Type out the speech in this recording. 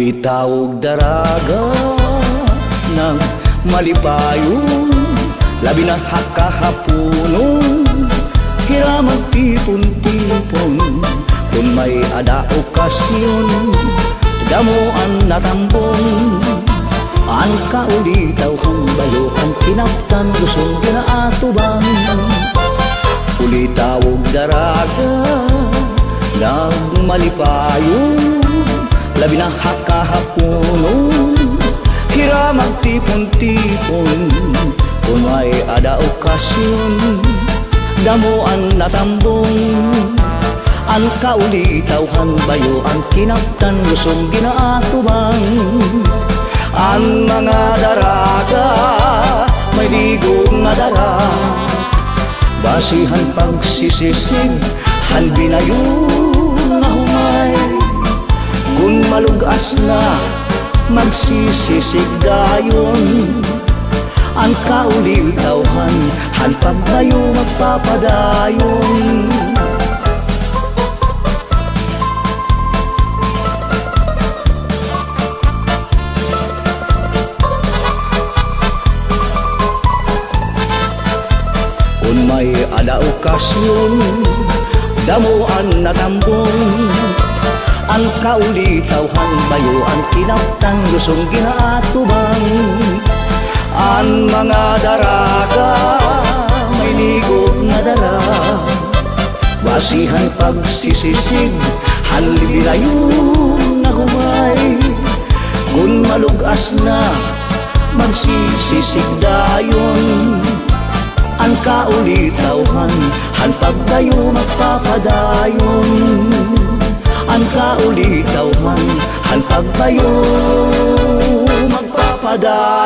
Ulitawog daraga ng malipayon, labi na hakahapunon, hiramang tipon-tipon. Kung may ada okasyon, damuan natambong, ang kaulitaw hang bayo, ang kinaptan gusong ginaatubang. Ulitawog daraga ng malipayon, labi na hakahapunon, hiramang tipon-tipon. Kung may ada okasyon, damuan natambong, ang kaulitaw hang bayo, ang kinaptan gusong ginaatubang. Ang mga daraga may digong nga dara, basihan pagsisisig halbi na yun nga humay. Kung malugas na magsisisig dayon, ang kaulitawhan halpag tayo magpapadayon. Kung may ada okasyon, damuan natambong, ang kaulitawhan bayo, ang kinaptan gusong ginaatubang. Ang mga daraga may ligog na dala, basihan pagsisisig halbi na yun na humay. Kung malugas na magsisisig dayon, ang kaulitawhan halpag tayo magpapadayon. Ang kaulitawhan halpag tayo magpapadayon.